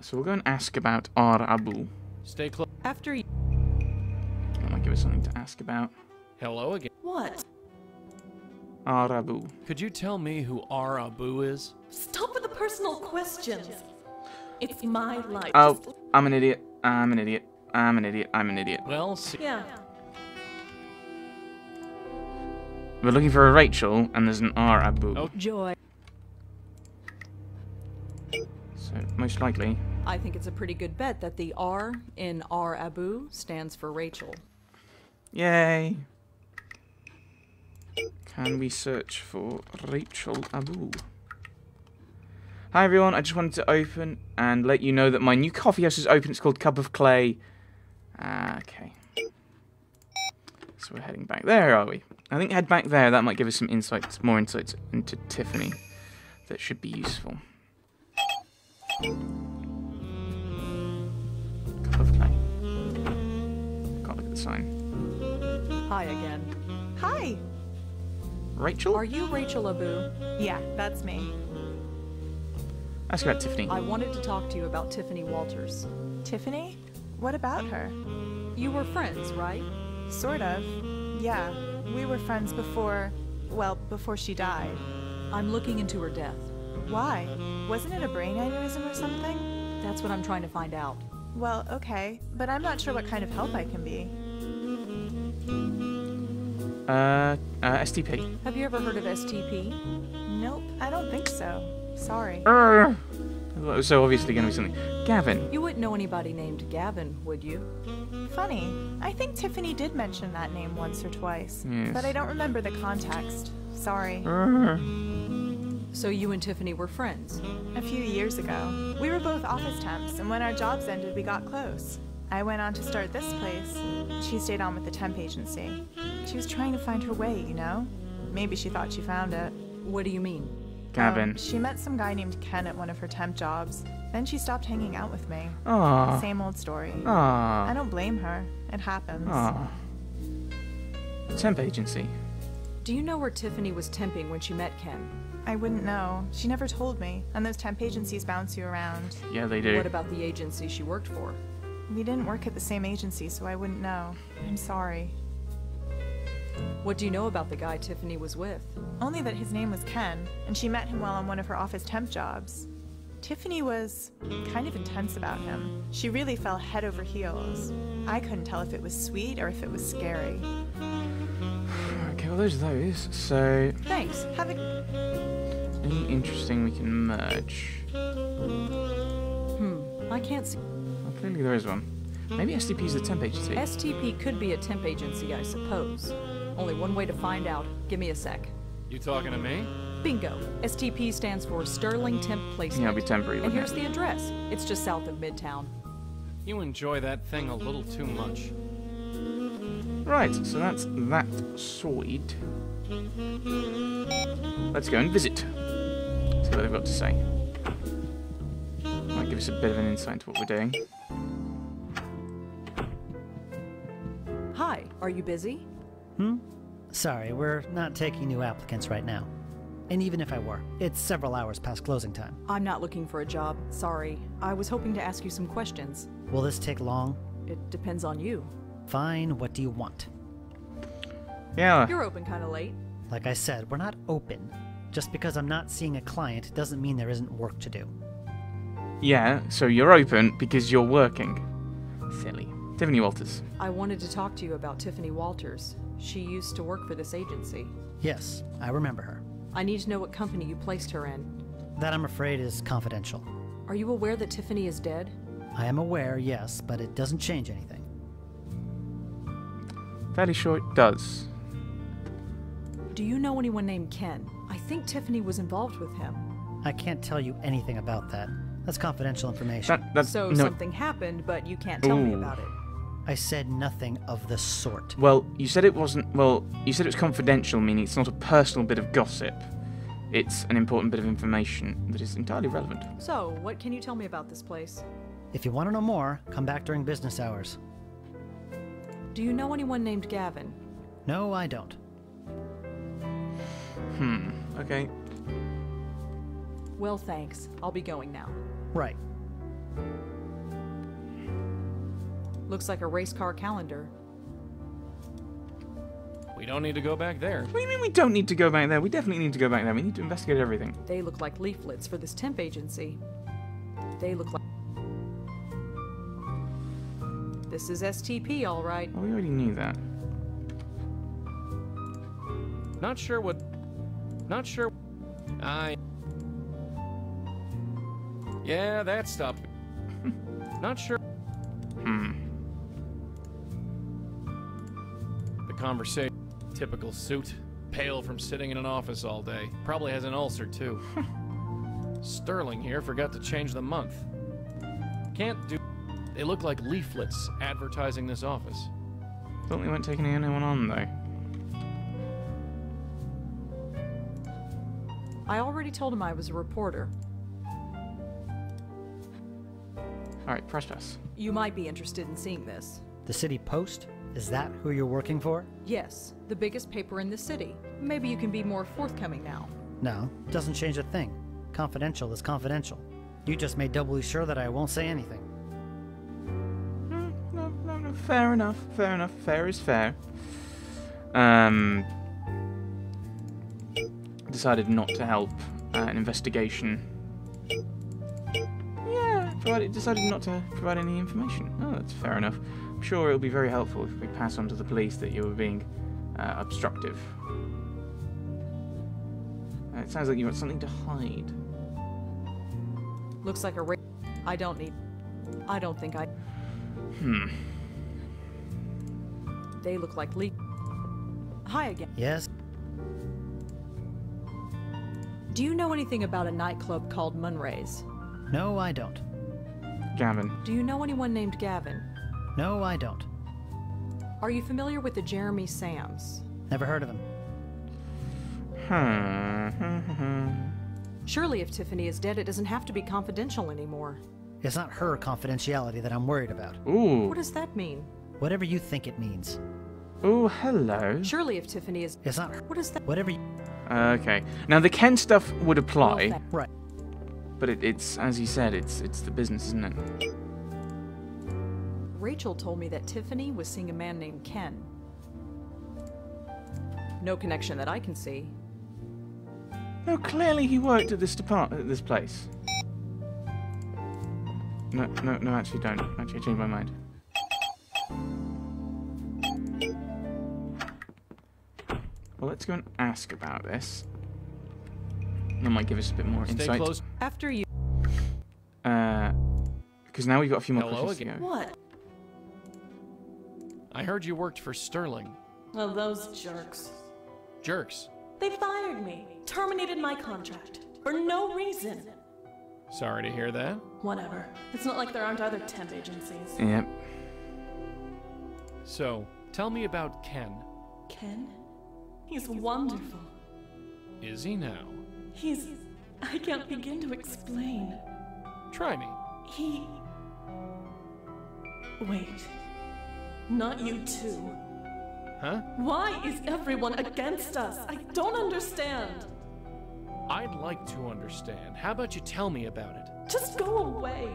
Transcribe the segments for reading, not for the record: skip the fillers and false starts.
So we'll go and ask about Abu. Stay close. After you... That might give us something to ask about. Hello again. What? Abu. Could you tell me who Abu is? Stop with the personal questions. It's my life. Oh, I'm an idiot. I'm an idiot. I'm an idiot. I'm an idiot. Well, see. Yeah. We're looking for a Rachel, and there's an Abu. Oh. Joy. So, most likely... I think it's a pretty good bet that the R in Abu stands for Rachel. Yay! Can we search for Rachel Abu? Hi everyone, I just wanted to open and let you know that my new coffee house is open. It's called Cup of Clay. Okay. So we're heading back there, are we? I think head back there, that might give us some insights, more insights into Tiffany. That should be useful. Cup of Clay. Can't look at the sign. Hi again. Hi! Rachel? Are you Rachel Abu? Yeah, that's me. Ask about Tiffany. I wanted to talk to you about Tiffany Walters. Tiffany? What about her? You were friends, right? Sort of. Yeah, we were friends before... well, before she died. I'm looking into her death. Why? Wasn't it a brain aneurysm or something? That's what I'm trying to find out. Well, okay, but I'm not sure what kind of help I can be. STP. Have you ever heard of STP? Nope, I don't think so. Sorry. So obviously going to be something. Gavin. You wouldn't know anybody named Gavin, would you? Funny. I think Tiffany did mention that name once or twice. Yes. But I don't remember the context. Sorry. So you and Tiffany were friends? A few years ago. We were both office temps, and when our jobs ended, we got close. I went on to start this place. She stayed on with the temp agency. She was trying to find her way, you know? Maybe she thought she found it. What do you mean? Gavin. She met some guy named Ken at one of her temp jobs. Then she stopped hanging out with me. Aww. Same old story. Aww. I don't blame her. It happens. Aww. Temp agency. Do you know where Tiffany was temping when she met Ken? I wouldn't know. She never told me. And those temp agencies bounce you around. Yeah, they do. What about the agency she worked for? We didn't work at the same agency, so I wouldn't know. I'm sorry. What do you know about the guy Tiffany was with? Only that his name was Ken, and she met him while on one of her office temp jobs. Tiffany was kind of intense about him. She really fell head over heels. I couldn't tell if it was sweet or if it was scary. Okay, well there's those. So, Thanks. Have a... anything interesting we can merge? I can't see. Well, clearly there is one. Maybe STP is the temp agency. STP could be a temp agency, I suppose. Only one way to find out. Give me a sec. You talking to me? Bingo. STP stands for Sterling Temp Placement. Yeah, it'll be temporary, And wouldn't here's it? the address. It's just south of Midtown. You enjoy that thing a little too much. Right, so that's that sorted. Let's go and visit. See what they've got to say. Might give us a bit of an insight into what we're doing. Hi, are you busy? Sorry, we're not taking new applicants right now. And even if I were, it's several hours past closing time. I'm not looking for a job. Sorry. I was hoping to ask you some questions. Will this take long? It depends on you. Fine, what do you want? Yeah. You're open kind of late. Like I said, we're not open. Just because I'm not seeing a client doesn't mean there isn't work to do. Yeah, so you're open because you're working. Silly. Tiffany Walters. I wanted to talk to you about Tiffany Walters. She used to work for this agency. Yes, I remember her. I need to know what company you placed her in. That, I'm afraid, is confidential. Are you aware that Tiffany is dead? I am aware, yes, but it doesn't change anything. Fairly sure it does. Do you know anyone named Ken? I think Tiffany was involved with him. I can't tell you anything about that. That's confidential information. That's So no. something happened, but you can't tell me Ooh. about it. I said nothing of the sort. Well, you said it wasn't. Well, you said it was confidential, meaning it's not a personal bit of gossip. It's an important bit of information that is entirely relevant. So, what can you tell me about this place? If you want to know more, come back during business hours. Do you know anyone named Gavin? No, I don't. Okay. Well, thanks. I'll be going now. Right. Looks like a race car calendar. We don't need to go back there. What do you mean we don't need to go back there? We definitely need to go back there. We need to investigate everything. They look like leaflets for this temp agency. They look like... This is STP, all right. Well, we already knew that. Not sure what... Yeah, that stopped. Not sure. The conversation. Typical suit. Pale from sitting in an office all day. Probably has an ulcer, too. Sterling here forgot to change the month. Can't do... They look like leaflets advertising this office. Thought we weren't taking anyone on, though. I already told him I was a reporter. Alright, press pass. You might be interested in seeing this. The City Post? Is that who you're working for? Yes, the biggest paper in the city. Maybe you can be more forthcoming now. No, doesn't change a thing. Confidential is confidential. You just made doubly sure that I won't say anything. No, fair enough, fair enough. Fair is fair. Decided not to help an investigation. Yeah, decided not to provide any information. Oh, that's fair enough. I'm sure it'll be very helpful if we pass on to the police that you were being obstructive. It sounds like you got something to hide. Looks like a I don't think I... They look like Hi again. Yes? Do you know anything about a nightclub called Munray's? No, I don't. Gavin. Do you know anyone named Gavin? No, I don't. Are you familiar with the Jeremy Sams? Never heard of him. Surely if Tiffany is dead, it doesn't have to be confidential anymore. It's not her confidentiality that I'm worried about. Ooh. What does that mean? Whatever you think it means. Oh, hello. Surely if Tiffany is... It's not her. What is that? Whatever you... Okay. Now, the Ken stuff would apply, Well, Right. but it's, as you said, it's the business, isn't it? Rachel told me that Tiffany was seeing a man named Ken. No connection that I can see. No, clearly he worked at this this place. No, actually don't. Actually, I changed my mind. Well, let's go and ask about this. That might give us a bit more Stay insight. close. After you... Because now we've got a few more Hello questions again. to go. What? I heard you worked for Sterling. Oh, those jerks. Jerks. They fired me, terminated my contract, for no reason. Sorry to hear that. Whatever. It's not like there aren't other temp agencies. Yep. So, tell me about Ken. Ken? He's wonderful. Is he now? I can't begin to explain. Try me. Wait. Not you too. Huh? Why is everyone against us? I don't understand. I'd like to understand. How about you tell me about it? Just go away.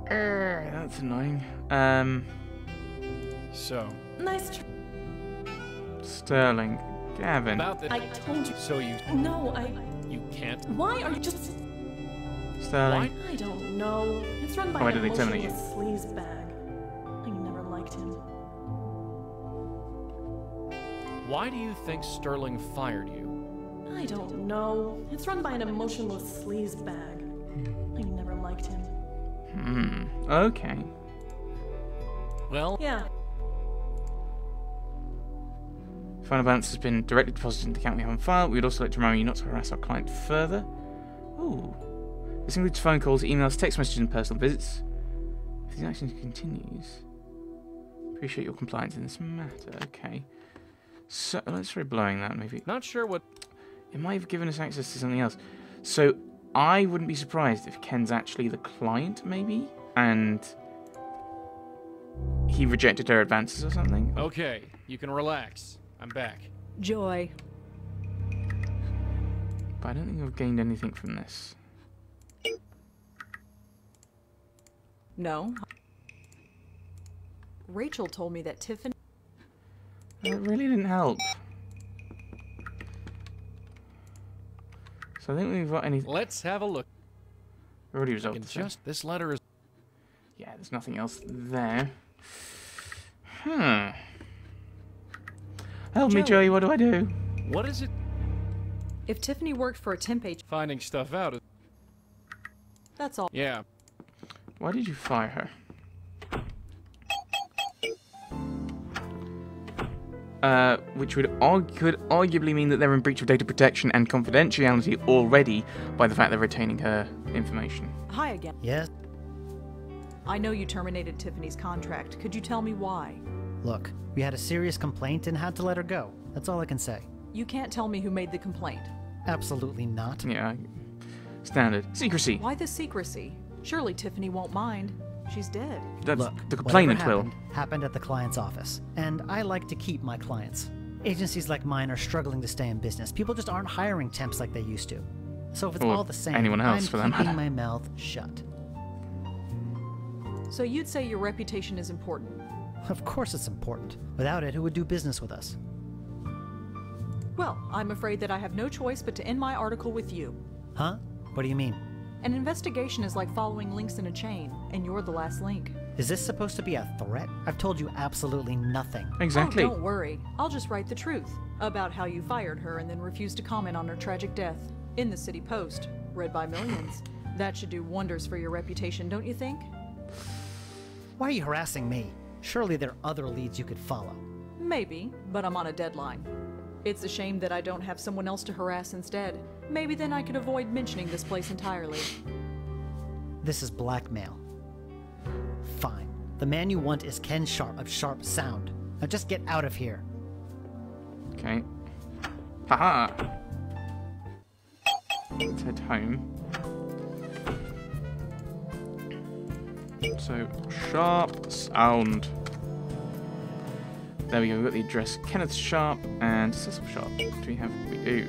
That's annoying. So, Nice try. Sterling. Gavin. about the... I told you. So you You can't... Why are you just... Sterling. Why? I don't know. It's run by Why an did they terminate you? emotionless sleazebag. I never liked him. Why do you think Sterling fired you? I don't know. It's run by an emotionless sleazebag. I never liked him. Okay. Well, Yeah. Final balance has been directly deposited into the account we have on file. We would also like to remind you not to harass our client further. Ooh. This includes phone calls, emails, text messages, and personal visits. If these actions continues, appreciate your compliance in this matter. Okay. So let's try blowing that maybe. not sure what... It might have given us access to something else. So I wouldn't be surprised if Ken's actually the client, maybe, and he rejected her advances or something. Okay, you can relax. I'm back. Joy. But I don't think I've gained anything from this. No. Rachel told me that Tiffany... It really didn't help. So I think we've got anything. Let's have a look. Already I resolved can the thing. just this letter is Yeah, there's nothing else there. Help me, Joey, what do I do? what is it? If Tiffany worked for a temp agent, Finding stuff out. that's all. Yeah. Why did you fire her? Which could arguably mean that they're in breach of data protection and confidentiality already by the fact they're retaining her information. Hi again. Yes? I know you terminated Tiffany's contract. Could you tell me why? Look, we had a serious complaint and had to let her go. That's all I can say. You can't tell me who made the complaint. Absolutely not. Yeah, standard. Secrecy. Why the secrecy? Surely Tiffany won't mind. She's dead. That's Look, the complainant whatever will. happened at the client's office, and I like to keep my clients. Agencies like mine are struggling to stay in business. People just aren't hiring temps like they used to. So if it's Or all the same, anyone else, I'm for that keeping matter. my mouth shut. So you'd say your reputation is important. Of course it's important. Without it, who would do business with us? Well, I'm afraid that I have no choice but to end my article with you. Huh? What do you mean? An investigation is like following links in a chain, and you're the last link. Is this supposed to be a threat? I've told you absolutely nothing. Exactly. Oh, don't worry. I'll just write the truth about how you fired her and then refused to comment on her tragic death. In the City Post, read by millions. That should do wonders for your reputation, don't you think? Why are you harassing me? Surely there are other leads you could follow. Maybe, but I'm on a deadline. It's a shame that I don't have someone else to harass instead. Maybe then I could avoid mentioning this place entirely. This is blackmail. Fine. The man you want is Ken Sharp of Sharp Sound. Now just get out of here. Okay. Haha. Let's head home. So, Sharp Sound. There we go, we've got the address. Kenneth Sharp and Cecil Sharp. Do we have... We do.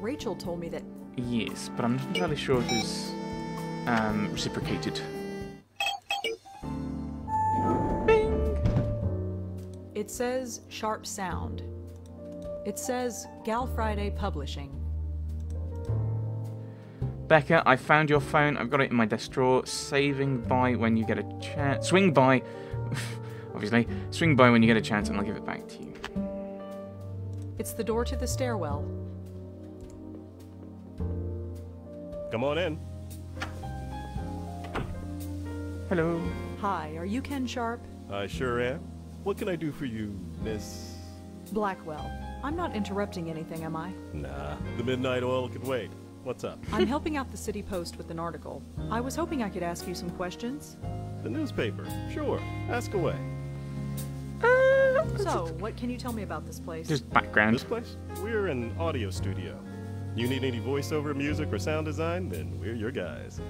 Rachel told me that... Yes, but I'm not entirely sure if it was reciprocated. Bing! It says Sharp Sound. It says Gal Friday Publishing. Becca, I found your phone. I've got it in my desk drawer. Saving by when you get a chance. Swing by. Obviously. Swing by when you get a chance and I'll give it back to you. It's the door to the stairwell. Come on in. Hello. Hi, are you Ken Sharp? I sure am. What can I do for you, Miss... Blackwell. I'm not interrupting anything, am I? Nah, the midnight oil can wait. What's up? I'm helping out the City Post with an article. I was hoping I could ask you some questions. The newspaper. Sure. Ask away. So, what can you tell me about this place? Just background. This place? We're an audio studio. You need any voiceover music or sound design? Then we're your guys.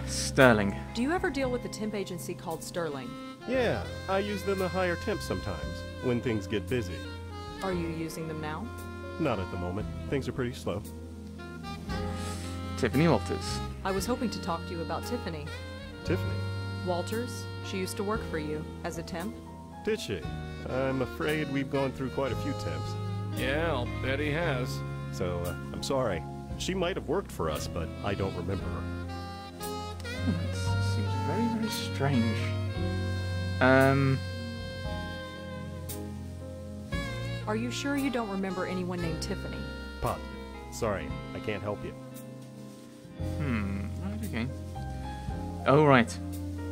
Sterling. Do you ever deal with a temp agency called Sterling? Yeah, I use them to hire temps sometimes, when things get busy. Are you using them now? Not at the moment. Things are pretty slow. Tiffany Walters. I was hoping to talk to you about Tiffany. Tiffany? Walters, she used to work for you as a temp. Did she? I'm afraid we've gone through quite a few temps. Yeah, I'll bet he has. So, I'm sorry. She might have worked for us, but I don't remember her. This seems very, very strange. Are you sure you don't remember anyone named Tiffany? Pop. Sorry, I can't help you. Right, okay. Oh, right.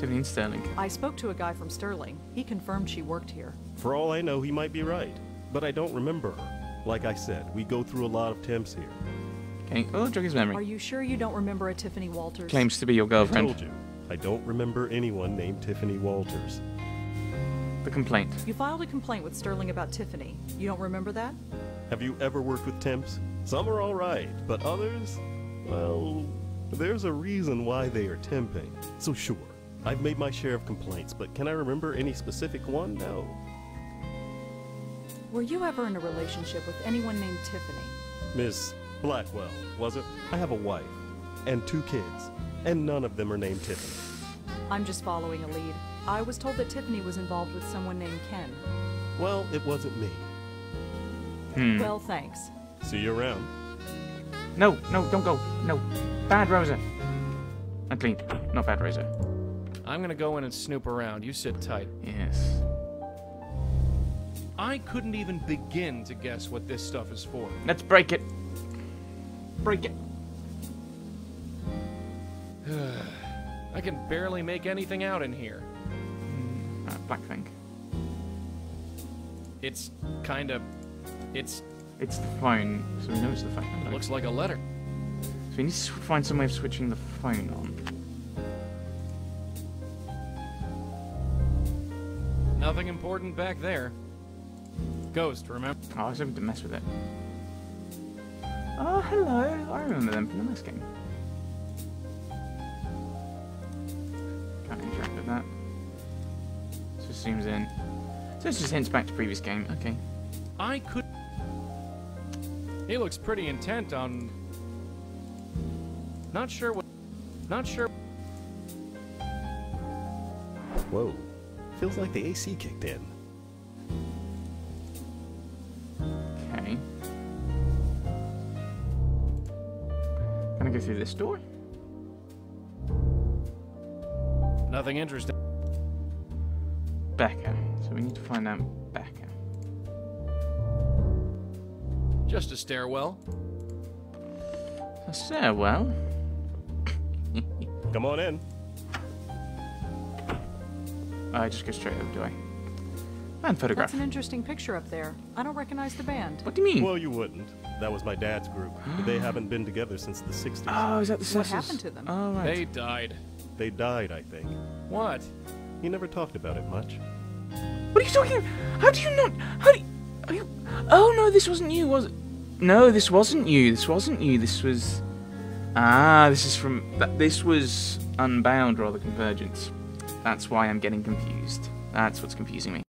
Tiffany and Sterling. I spoke to a guy from Sterling. He confirmed she worked here. For all I know, he might be right. But I don't remember her. Like I said, we go through a lot of temps here. Okay. Oh, jog his memory. Are you sure you don't remember a Tiffany Walters? Claims to be your I girlfriend. told you. I don't remember anyone named Tiffany Walters. The complaint. You filed a complaint with Sterling about Tiffany. You don't remember that? Have you ever worked with temps? Some are alright, but others? Well, there's a reason why they are temping. So sure, I've made my share of complaints, but can I remember any specific one? No. Were you ever in a relationship with anyone named Tiffany? Miss Blackwell, was it? I have a wife and 2 kids, and none of them are named Tiffany. I'm just following a lead. I was told that Tiffany was involved with someone named Ken. Well, it wasn't me. Well, thanks. See you around. No, no, don't go. No. Bad Rosa. Unclean. Not bad Rosa. I'm gonna go in and snoop around. You sit tight. Yes. I couldn't even begin to guess what this stuff is for. Let's break it. Break it. I can barely make anything out in here. Black thing. It's kind of... It's the phone, so we know it's the phone. It looks like a letter. So we need to find some way of switching the phone on. Nothing important back there. Ghost, remember? Oh, I was able to mess with it. Oh, hello. I remember them from the last game. Can't interact with that. So it zooms in. So this just hints back to previous game. Okay. I could... He looks pretty intent on... Not sure what... Not sure... Whoa. Feels like the AC kicked in. Okay. Can I go through this door? Nothing interesting. Becca. So we need to find out Becca. Just a stairwell. A stairwell? Come on in. I just go straight over, do I? And photograph. That's an interesting picture up there. I don't recognize the band. What do you mean? Well, you wouldn't. That was my dad's group. But they haven't been together since the 60s. Oh, is that the What Cessors? happened to them? Oh, right. They died. They died, I think. What? He never talked about it much. What are you talking about? How do you not? How do you... Are you... Oh, no, this wasn't you, was it? No, this wasn't you. This wasn't you. This was... Ah, this is from... This was Unbound, rather Convergence. That's why I'm getting confused. That's what's confusing me.